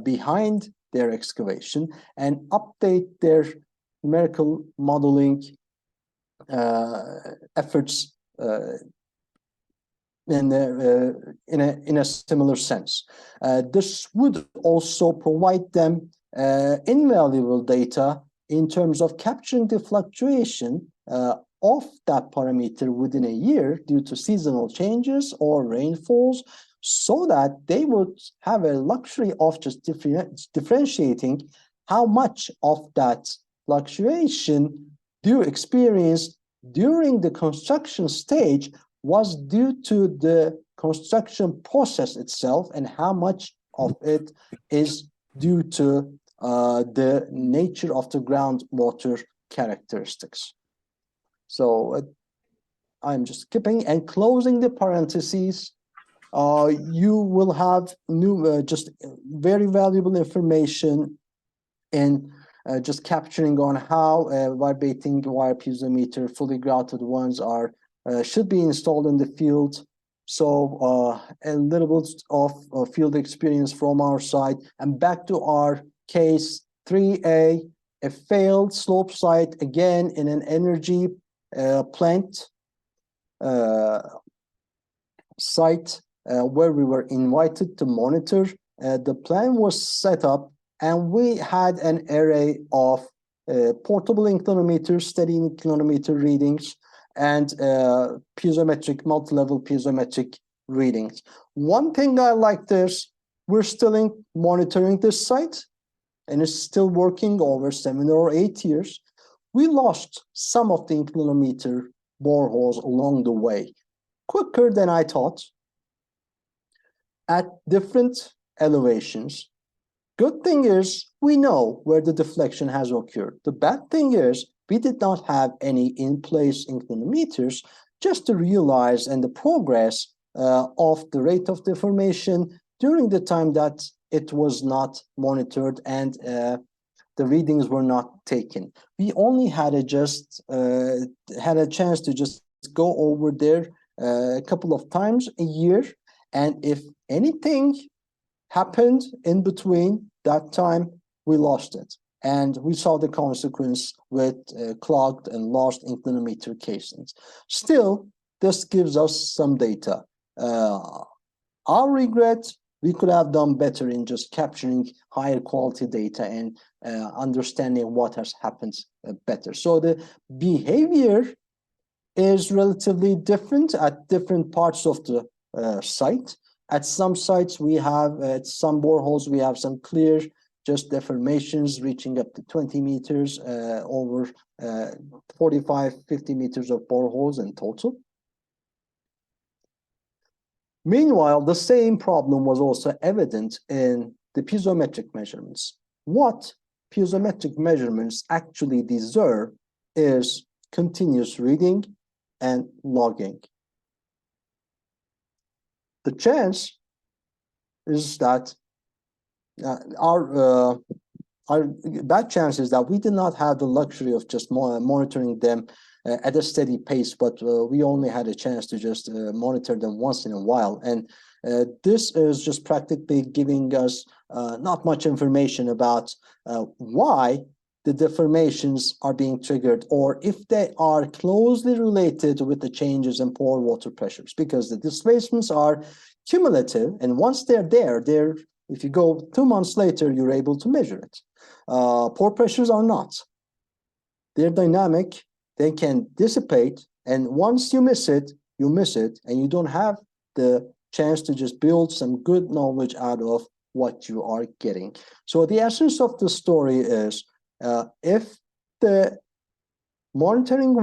behind their excavation, and update their numerical modeling efforts in a similar sense. This would also provide them invaluable data in terms of capturing the fluctuation of that parameter within a year due to seasonal changes or rainfalls, so that they would have a luxury of just differentiating how much of that fluctuation you experienced during the construction stage was due to the construction process itself, and how much of it is due to the nature of the groundwater characteristics. So I'm just skipping and closing the parentheses. You will have new, just very valuable information in just capturing on how vibrating wire piezometer, fully grouted ones are should be installed in the field. So a little bit of field experience from our side, and back to our case 3A, a failed slope site, again in an energy plant site where we were invited to monitor. The plan was set up, and we had an array of portable inclinometers, steady inclinometer readings, and piezometric, multi-level piezometric readings. One thing I like is we're still monitoring this site, and it's still working over 7 or 8 years. We lost some of the inclinometer boreholes along the way, quicker than I thought, at different elevations. Good thing is we know where the deflection has occurred. The bad thing is we did not have any in-place inclinometers just to realize and the progress of the rate of deformation during the time that it was not monitored and the readings were not taken. We only had a chance to just go over there a couple of times a year, and if anything happened in between that time, we lost it. And we saw the consequence with clogged and lost inclinometer casings. Still, this gives us some data. Our regret, we could have done better in just capturing higher quality data and understanding what has happened better. So the behavior is relatively different at different parts of the site. At some sites, we have, at some boreholes, we have some clear just deformations reaching up to 20 meters over 45, 50 meters of boreholes in total. Meanwhile, the same problem was also evident in the piezometric measurements. What piezometric measurements actually deserve is continuous reading and logging. The chance is that our bad chance is that we did not have the luxury of just monitoring them at a steady pace, but we only had a chance to just monitor them once in a while. And this is just practically giving us not much information about why the deformations are being triggered, or if they are closely related with the changes in pore water pressures, because the displacements are cumulative, and once they're there, if you go 2 months later, you're able to measure it. Pore pressures are not. They're dynamic, they can dissipate, and once you miss it, and you don't have the chance to just build some good knowledge out of what you are getting. So the essence of the story is, if the monitoring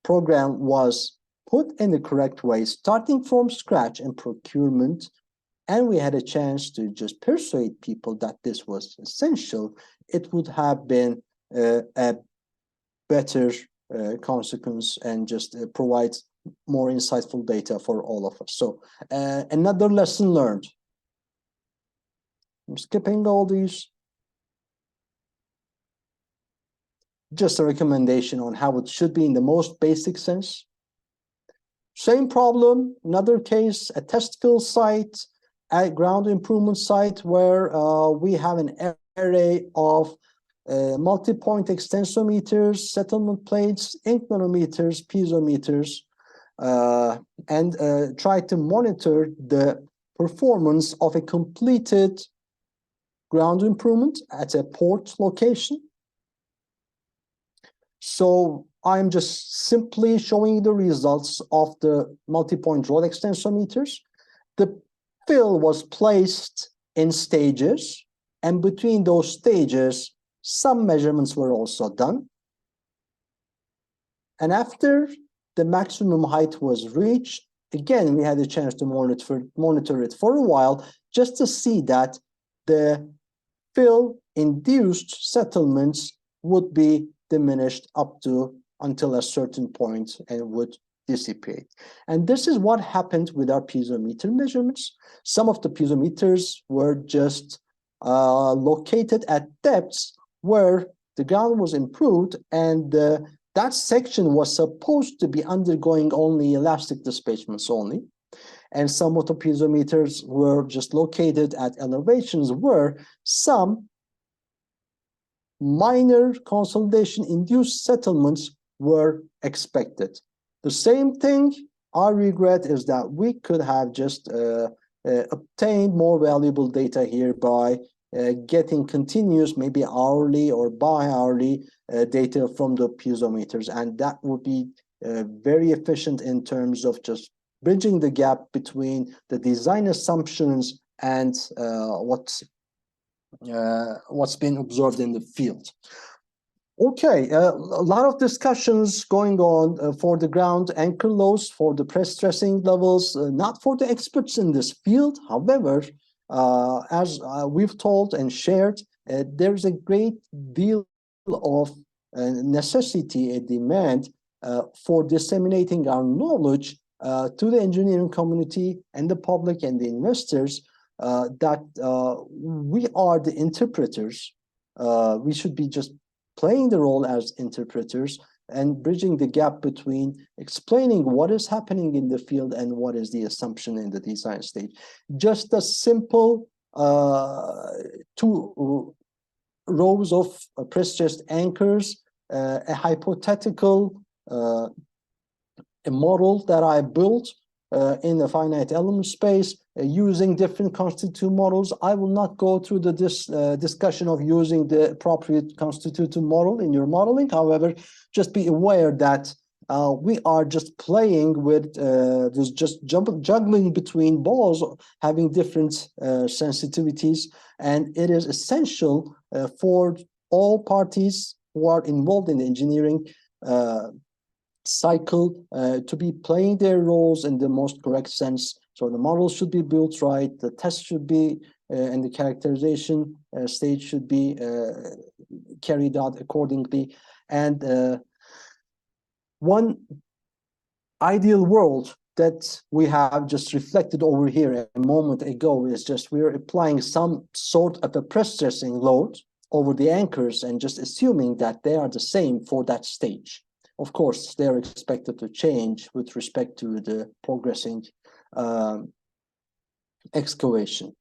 program was put in the correct way, starting from scratch in procurement, and we had a chance to just persuade people that this was essential, it would have been a better consequence and just provides more insightful data for all of us. So another lesson learned. I'm skipping all these. Just a recommendation on how it should be in the most basic sense. Same problem, another case, a test field site, a ground improvement site where we have an array of multi-point extensometers, settlement plates, inclinometers, piezometers, and try to monitor the performance of a completed ground improvement at a port location. So I'm just simply showing the results of the multi-point rod extensometers. The fill was placed in stages, and between those stages, some measurements were also done. And after the maximum height was reached, again, we had a chance to monitor it for a while, just to see that the fill-induced settlements would be diminished up to until a certain point and would dissipate. And this is what happened with our piezometer measurements. Some of the piezometers were just located at depths where the ground was improved, and that section was supposed to be undergoing only elastic displacements only. And some of the piezometers were just located at elevations where some minor consolidation-induced settlements were expected. The same thing, our regret is that we could have just obtained more valuable data here by getting continuous, maybe hourly or bi-hourly data from the piezometers. And that would be very efficient in terms of just bridging the gap between the design assumptions and what's been observed in the field. Okay, a lot of discussions going on for the ground anchor loads, for the press stressing levels, not for the experts in this field. However, as we've told and shared, there's a great deal of necessity, a demand for disseminating our knowledge to the engineering community and the public and the investors, that we are the interpreters. We should be just playing the role as interpreters and bridging the gap between explaining what is happening in the field and what is the assumption in the design stage. Just a simple 2 rows of press-stressed anchors, a hypothetical a model that I built in the finite element space using different constitutive models. I will not go through the discussion of using the appropriate constitutive model in your modeling. However, just be aware that we are just playing with juggling between balls, having different sensitivities, and it is essential for all parties who are involved in the engineering cycle to be playing their roles in the most correct sense. So the model should be built right, the test should be, and the characterization stage should be carried out accordingly. And one ideal world that we have just reflected over here a moment ago is just we're applying some sort of a press stressing load over the anchors and just assuming that they are the same for that stage. Of course, they're expected to change with respect to the progressing excavation.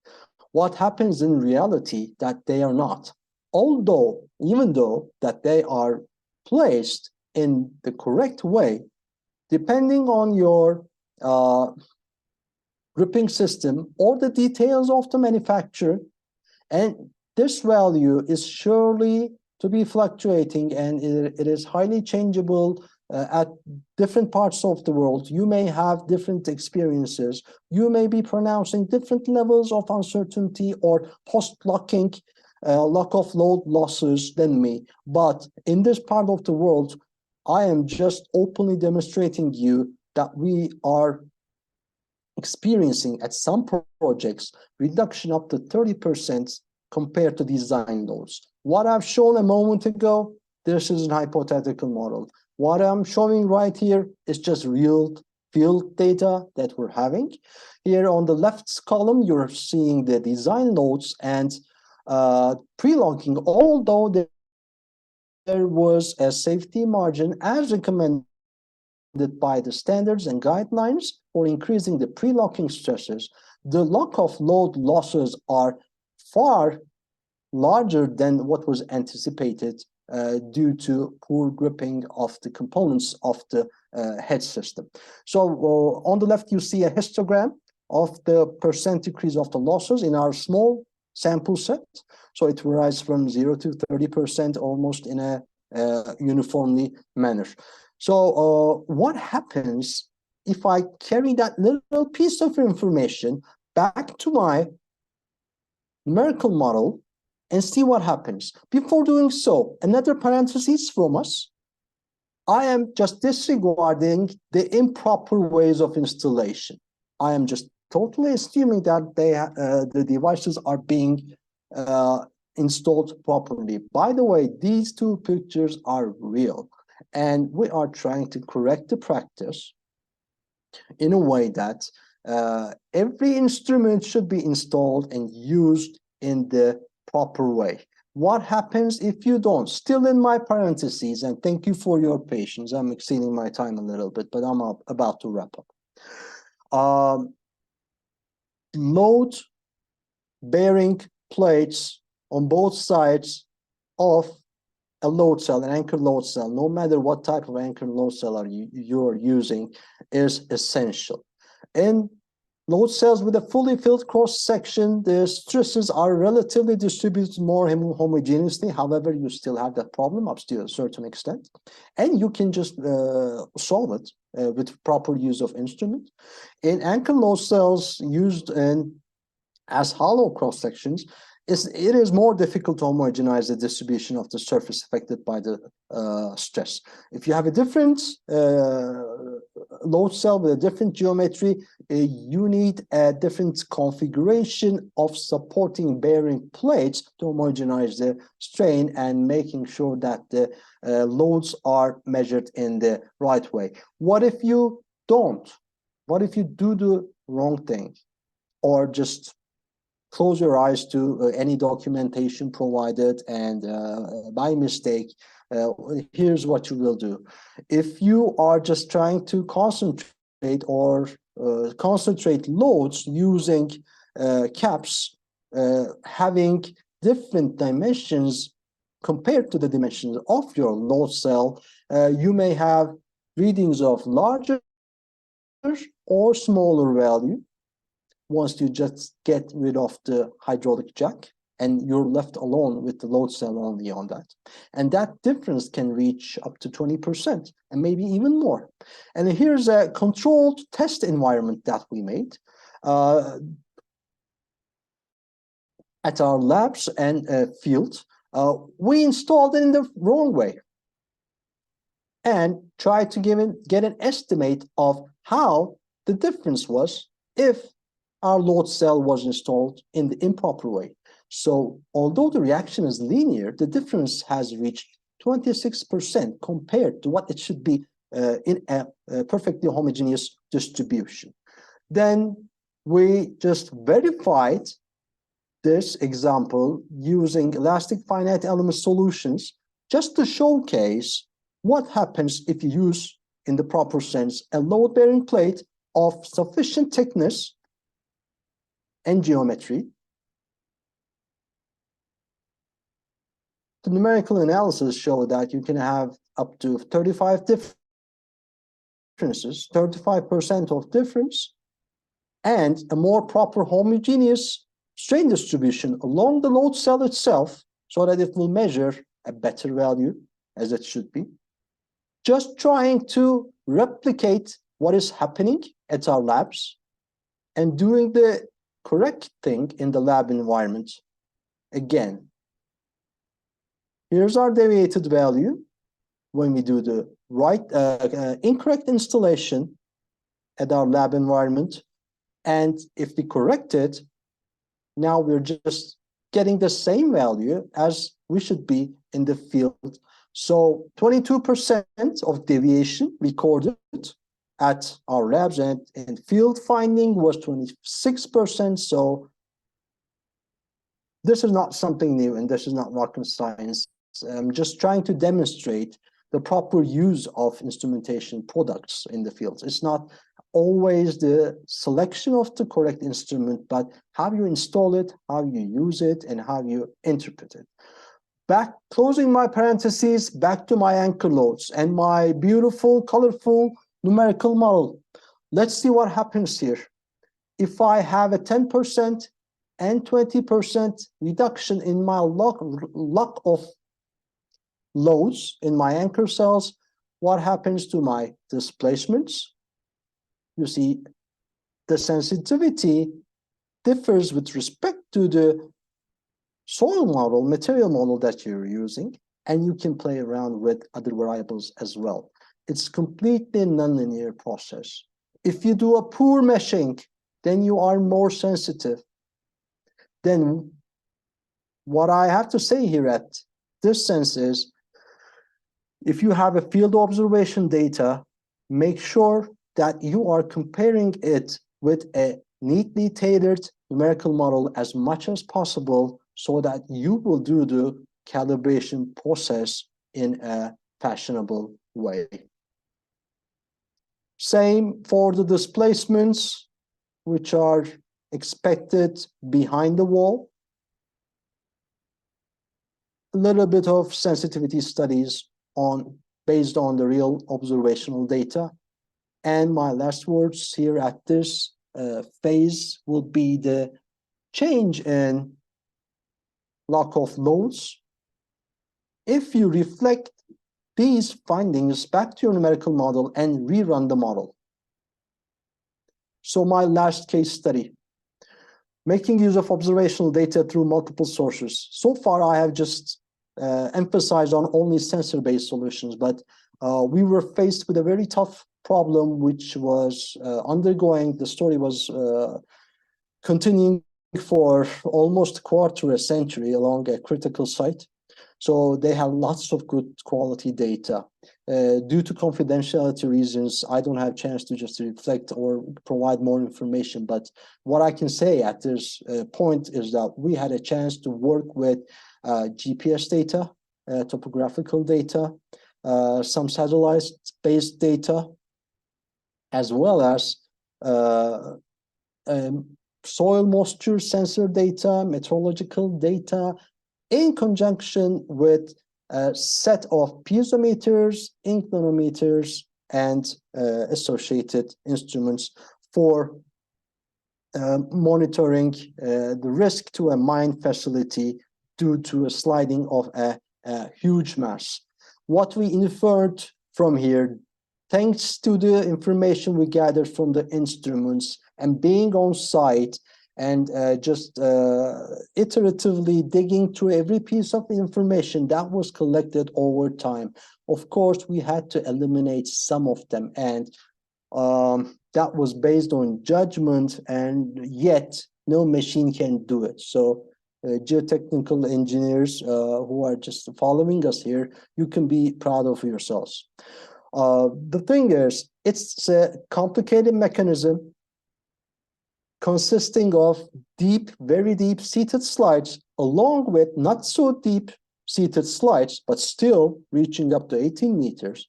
What happens in reality that they are not, even though that they are placed in the correct way, depending on your gripping system or the details of the manufacturer, and this value is surely to be fluctuating, and it is highly changeable at different parts of the world. You may have different experiences. You may be pronouncing different levels of uncertainty or post-locking lock of load losses than me. But in this part of the world, I am just openly demonstrating you that we are experiencing at some projects reduction up to 30% compared to design loads. What I've shown a moment ago, this is a hypothetical model. What I'm showing right here is just real field data that we're having. Here on the left column, you're seeing the design loads and pre-logging, although there was a safety margin as recommended by the standards and guidelines for increasing the pre-locking stresses, the lock-off load losses are far larger than what was anticipated due to poor gripping of the components of the head system. So on the left, you see a histogram of the percent decrease of the losses in our small sample set. So it varies from 0 to 30% almost in a uniformly manner. So what happens if I carry that little piece of information back to my numerical model and see what happens? Before doing so, another parenthesis from us. I am just disregarding the improper ways of installation. I am just totally assuming that the devices are being installed properly. By the way, these two pictures are real, and we are trying to correct the practice in a way that every instrument should be installed and used in the proper way. What happens if you don't? Still in my parentheses, and thank you for your patience. I'm exceeding my time a little bit, but I'm about to wrap up. Load bearing plates on both sides of a load cell, an anchor load cell, no matter what type of anchor load cell you're using, is essential. In load cells with a fully filled cross section, the stresses are relatively distributed more homogeneously. However, you still have that problem up to a certain extent, and you can just solve it with proper use of instrument. In anchor load cells used as hollow cross sections, it is more difficult to homogenize the distribution of the surface affected by the stress. If you have a different load cell with a different geometry, you need a different configuration of supporting bearing plates to homogenize the strain and making sure that the loads are measured in the right way. What if you don't? What if you do the wrong thing, or just close your eyes to any documentation provided and by mistake? Here's what you will do. If you are just trying to concentrate or concentrate loads using caps having different dimensions compared to the dimensions of your load cell, you may have readings of larger or smaller value once you just get rid of the hydraulic jack, and you're left alone with the load cell only on that. And that difference can reach up to 20% and maybe even more. And here's a controlled test environment that we made at our labs and field. We installed it in the wrong way and tried to get an estimate of how the difference was if our load cell was installed in the improper way. So although the reaction is linear, the difference has reached 26% compared to what it should be in a perfectly homogeneous distribution. Then we just verified this example using elastic finite element solutions just to showcase what happens if you use, in the proper sense, a load-bearing plate of sufficient thickness and geometry. The numerical analysis show that you can have up to 35 differences, 35% of difference, and a more proper homogeneous strain distribution along the load cell itself, so that it will measure a better value, as it should be. Just trying to replicate what is happening at our labs and doing the correct thing in the lab environment. Again, here's our deviated value when we do the right incorrect installation at our lab environment. And if we correct it, now we're just getting the same value as we should be in the field. So 22% of deviation recorded at our labs, and field finding was 26%. So this is not something new, and this is not rocket science. I'm just trying to demonstrate the proper use of instrumentation products in the fields. It's not always the selection of the correct instrument, but how you install it, how you use it, and how you interpret it. Back, closing my parentheses, back to my anchor loads and my beautiful, colorful numerical model. Let's see what happens here. If I have a 10% and 20% reduction in my lock of loads in my anchor cells, what happens to my displacements? You see, the sensitivity differs with respect to the soil model, material model that you're using, and you can play around with other variables as well. It's completely nonlinear process. If you do a poor meshing, then you are more sensitive. Then what I have to say here at this sense is, if you have a field observation data, make sure that you are comparing it with a neatly tailored numerical model as much as possible, so that you will do the calibration process in a fashionable way. Same for the displacements, which are expected behind the wall. A little bit of sensitivity studies based on the real observational data. And my last words here at this phase will be the change in lock of loads. If you reflect these findings back to your numerical model and rerun the model. So my last case study, making use of observational data through multiple sources. So far, I have just emphasized on only sensor-based solutions, but we were faced with a very tough problem, which was the story was continuing for almost a quarter a century along a critical site. So they have lots of good quality data. Due to confidentiality reasons, I don't have a chance to just reflect or provide more information. But what I can say at this point is that we had a chance to work with GPS data, topographical data, some satellite-based data, as well as soil moisture sensor data, meteorological data, in conjunction with a set of piezometers, inclinometers, and associated instruments for monitoring the risk to a mine facility due to a sliding of a huge mass. What we inferred from here, thanks to the information we gathered from the instruments and being on site and just iteratively digging through every piece of information that was collected over time. Of course, we had to eliminate some of them, and that was based on judgment, and yet no machine can do it. So geotechnical engineers who are just following us here, you can be proud of yourselves. The thing is, it's a complicated mechanism consisting of deep, very deep seated slides, along with not so deep seated slides, but still reaching up to 18 meters.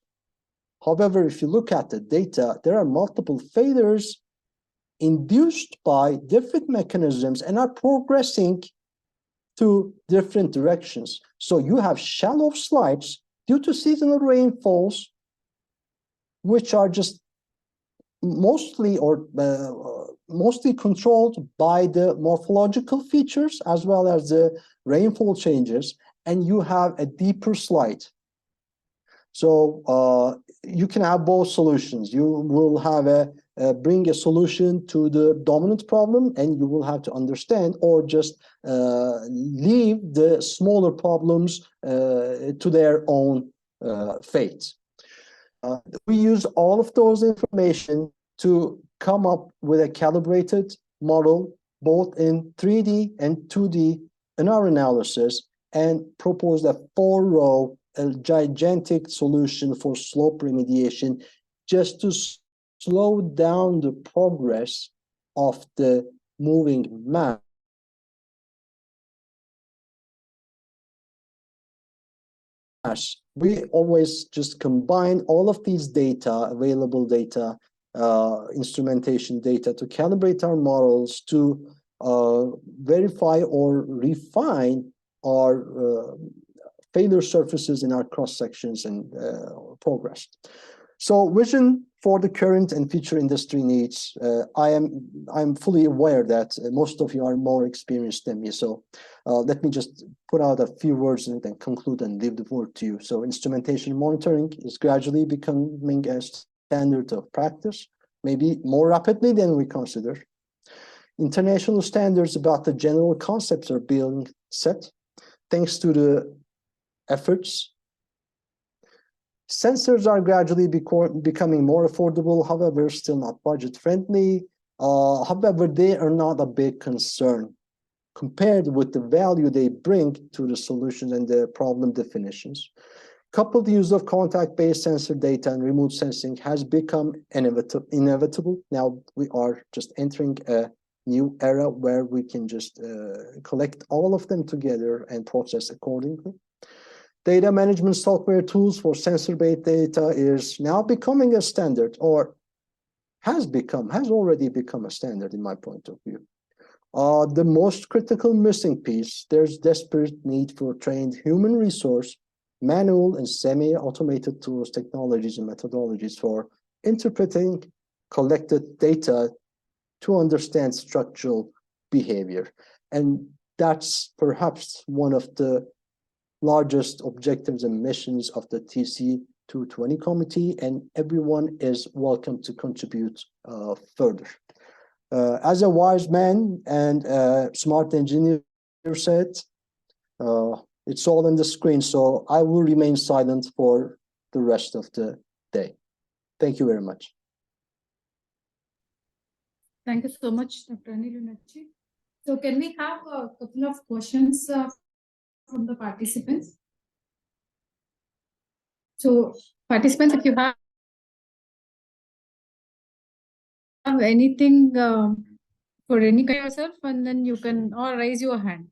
However, if you look at the data, there are multiple failures induced by different mechanisms and are progressing to different directions. So you have shallow slides due to seasonal rainfalls, which are just mostly controlled by the morphological features as well as the rainfall changes, and you have a deeper slide. So you can have both solutions. You will have bring a solution to the dominant problem, and you will have to understand, or just leave the smaller problems to their own fate. We use all of those information to come up with a calibrated model, both in 3D and 2D in our analysis, and proposed a 4-row gigantic solution for slope remediation, just to slow down the progress of the moving mass. We always just combine all of these data, available data, instrumentation data, to calibrate our models, to verify or refine our failure surfaces in our cross sections and progress. So vision for the current and future industry needs. I'm fully aware that most of you are more experienced than me. So let me just put out a few words and then conclude and leave the word to you. So instrumentation monitoring is gradually becoming a standard of practice, maybe more rapidly than we consider. International standards about the general concepts are being set thanks to the efforts. Sensors are gradually becoming more affordable, however, still not budget friendly. However, they are not a big concern compared with the value they bring to the solution and the problem definitions. Coupled use of contact-based sensor data and remote sensing has become inevitable. Now we are just entering a new era where we can just collect all of them together and process accordingly. Data management software tools for sensor-based data is now becoming a standard, or has already become a standard in my point of view. The most critical missing piece, there's desperate need for trained human resource, manual and semi-automated tools, technologies, and methodologies for interpreting collected data to understand structural behavior. And that's perhaps one of the largest objectives and missions of the TC220 committee, and everyone is welcome to contribute further. As a wise man and a smart engineer said, it's all on the screen, so I will remain silent for the rest of the day. Thank you very much. Thank you so much, Dr. Anil Yunatci. So can we have a couple of questions from the participants? So participants, if you have anything for any kind of yourself, and then you can or raise your hand.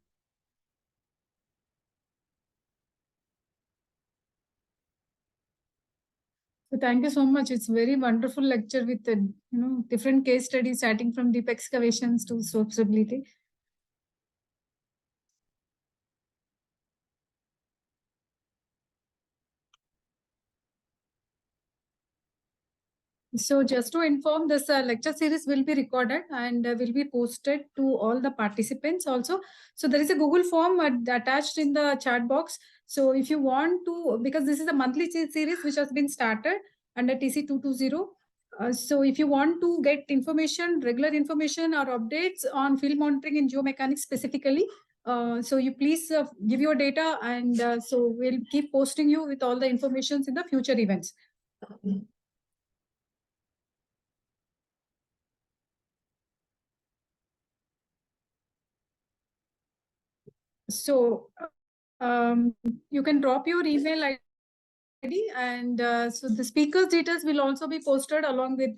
So thank you so much. It's very wonderful lecture with different case studies starting from deep excavations to slope stability. So just to inform, this lecture series will be recorded and will be posted to all the participants also. So there is a Google form attached in the chat box. So if you want to, because this is a monthly series which has been started under TC220. So if you want to get information, regular information or updates on field monitoring in geomechanics specifically, so you please give your data, and so we'll keep posting you with all the information in the future events. So you can drop your email ID, and so the speaker's details will also be posted along with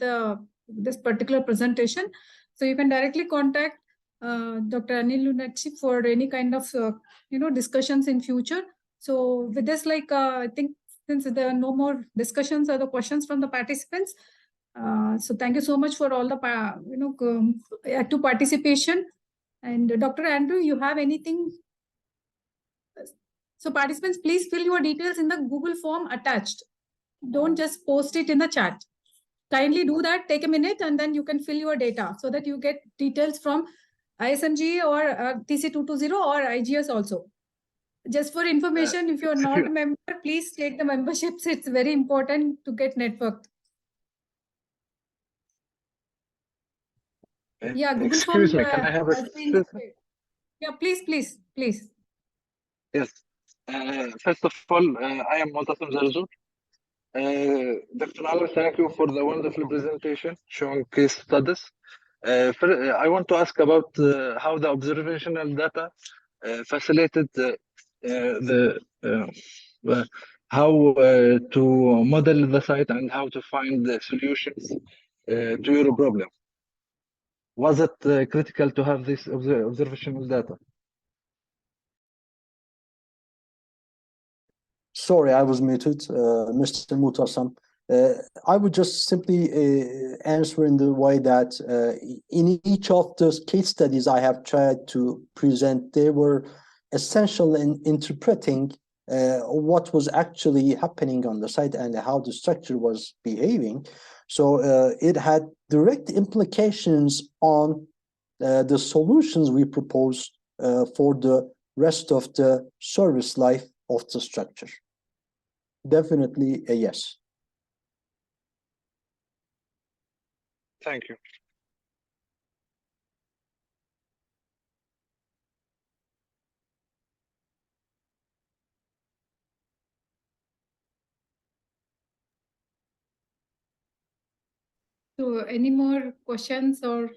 this particular presentation. So you can directly contact Dr. Anil Yunatci for any kind of discussions in future. So with this, I think since there are no more discussions or the questions from the participants, so thank you so much for all the active participation. And Dr. Andrew, you have anything? So participants, please fill your details in the Google form attached. Don't just post it in the chat. Kindly do that, take a minute, and then you can fill your data so that you get details from ISMG or TC220 or IGS also. Just for information, if you're not a member, please take the memberships. It's very important to get networked. Yeah, Google Excuse form, me, can I have a question? Yeah, please. Yes. First of all, I am Mutassim Zarzour. Dr. Ali, thank you for the wonderful presentation showing case studies. I want to ask about how the observational data facilitated how to model the site and how to find the solutions to your problem. Was it critical to have this observational data? Sorry, I was muted, Mr. Mutasam. I would just simply answer in the way that in each of those case studies I have tried to present, they were essential in interpreting what was actually happening on the site and how the structure was behaving. So it had direct implications on the solutions we proposed for the rest of the service life of the structure. Definitely a yes. Thank you. So any more questions or